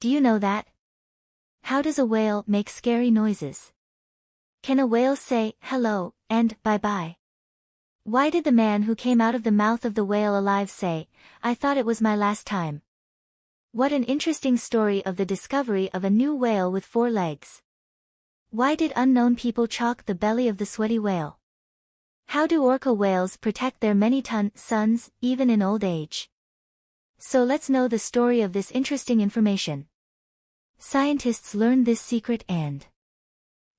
Do you know that? How does a whale make scary noises? Can a whale say hello and bye-bye? Why did the man who came out of the mouth of the whale alive say, "I thought it was my last time"? What an interesting story of the discovery of a new whale with 4 legs. Why did unknown people chalk the belly of the sweaty whale? How do orca whales protect their many-ton sons, even in old age? So let's know the story of this interesting information. Scientists learned this secret and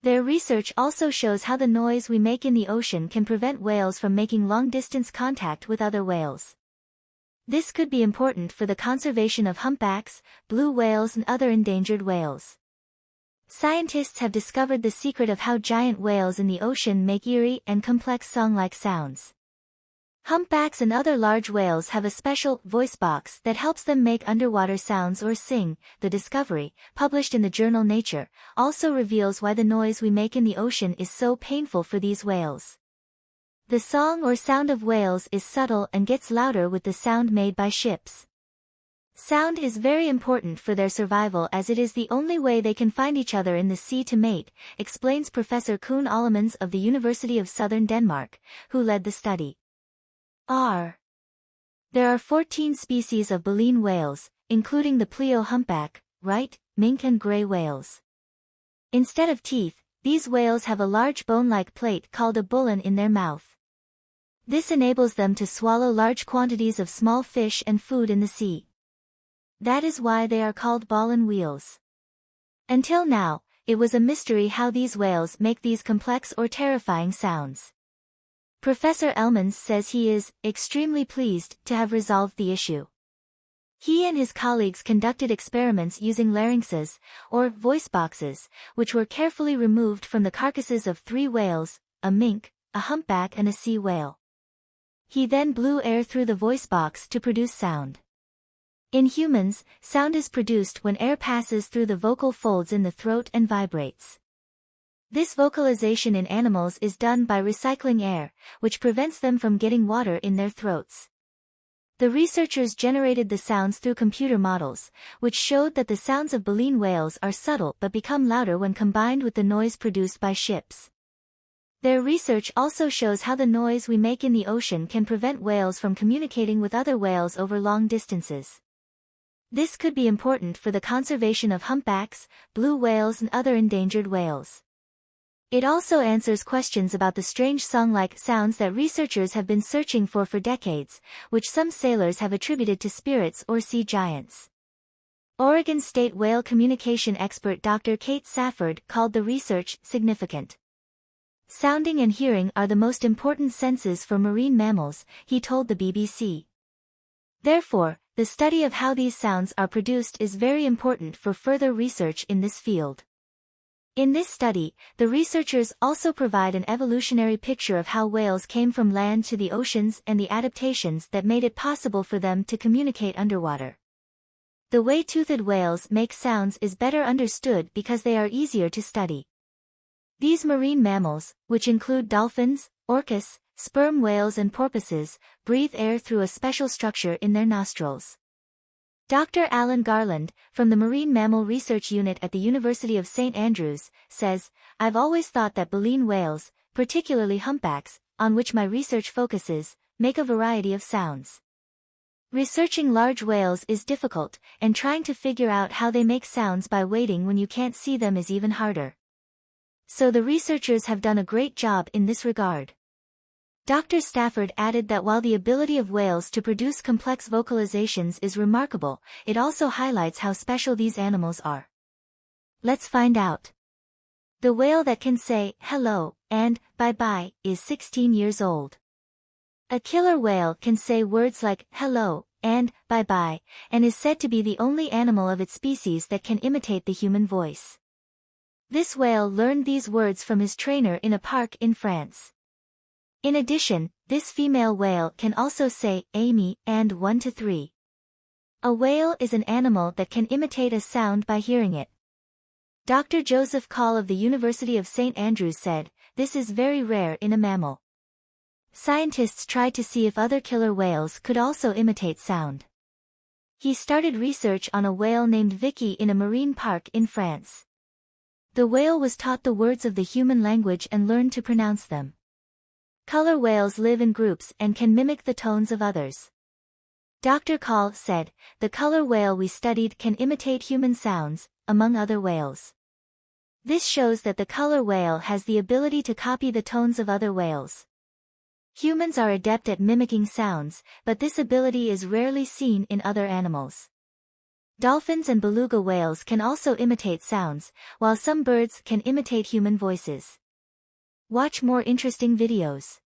their research also shows how the noise we make in the ocean can prevent whales from making long-distance contact with other whales. This could be important for the conservation of humpbacks, blue whales and other endangered whales. Scientists have discovered the secret of how giant whales in the ocean make eerie and complex song-like sounds. Humpbacks and other large whales have a special voice box that helps them make underwater sounds or sing. The discovery, published in the journal Nature, also reveals why the noise we make in the ocean is so painful for these whales. The song or sound of whales is subtle and gets louder with the sound made by ships. Sound is very important for their survival as it is the only way they can find each other in the sea to mate, explains Professor Koen Allemans of the University of Southern Denmark, who led the study. There are 14 species of baleen whales, including the Pleo humpback, right, mink and gray whales. Instead of teeth, these whales have a large bone-like plate called a bullen in their mouth. This enables them to swallow large quantities of small fish and food in the sea. That is why they are called baleen whales. Until now, it was a mystery how these whales make these complex or terrifying sounds. Professor Elmans says he is extremely pleased to have resolved the issue. He and his colleagues conducted experiments using larynxes, or voice boxes, which were carefully removed from the carcasses of 3 whales, a mink, a humpback and a sea whale. He then blew air through the voice box to produce sound. In humans, sound is produced when air passes through the vocal folds in the throat and vibrates. This vocalization in animals is done by recycling air, which prevents them from getting water in their throats. The researchers generated the sounds through computer models, which showed that the sounds of baleen whales are subtle but become louder when combined with the noise produced by ships. Their research also shows how the noise we make in the ocean can prevent whales from communicating with other whales over long distances. This could be important for the conservation of humpbacks, blue whales and other endangered whales. It also answers questions about the strange song-like sounds that researchers have been searching for decades, which some sailors have attributed to spirits or sea giants. Oregon State whale communication expert Dr. Kate Safford called the research significant. Sounding and hearing are the most important senses for marine mammals, he told the BBC. Therefore, the study of how these sounds are produced is very important for further research in this field. In this study, the researchers also provide an evolutionary picture of how whales came from land to the oceans and the adaptations that made it possible for them to communicate underwater. The way toothed whales make sounds is better understood because they are easier to study. These marine mammals, which include dolphins, orcas, sperm whales and porpoises, breathe air through a special structure in their nostrils. Dr. Alan Garland, from the Marine Mammal Research Unit at the University of St. Andrews, says, "I've always thought that baleen whales, particularly humpbacks, on which my research focuses, make a variety of sounds. Researching large whales is difficult, and trying to figure out how they make sounds by waiting when you can't see them is even harder. So the researchers have done a great job in this regard." Dr. Stafford added that while the ability of whales to produce complex vocalizations is remarkable, it also highlights how special these animals are. Let's find out. The whale that can say hello and bye-bye is 16 years old. A killer whale can say words like hello and bye-bye, and is said to be the only animal of its species that can imitate the human voice. This whale learned these words from his trainer in a park in France. In addition, this female whale can also say Amy and 1 to 3. A whale is an animal that can imitate a sound by hearing it. Dr. Joseph Call of the University of St. Andrews said, "This is very rare in a mammal." Scientists tried to see if other killer whales could also imitate sound. He started research on a whale named Vicky in a marine park in France. The whale was taught the words of the human language and learned to pronounce them. Color whales live in groups and can mimic the tones of others. Dr. Call said, "The color whale we studied can imitate human sounds, among other whales. This shows that the color whale has the ability to copy the tones of other whales. Humans are adept at mimicking sounds, but this ability is rarely seen in other animals. Dolphins and beluga whales can also imitate sounds, while some birds can imitate human voices." Watch more interesting videos.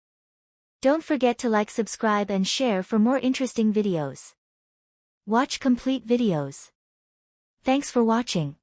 Don't forget to like, subscribe and share for more interesting videos. Watch complete videos. Thanks for watching.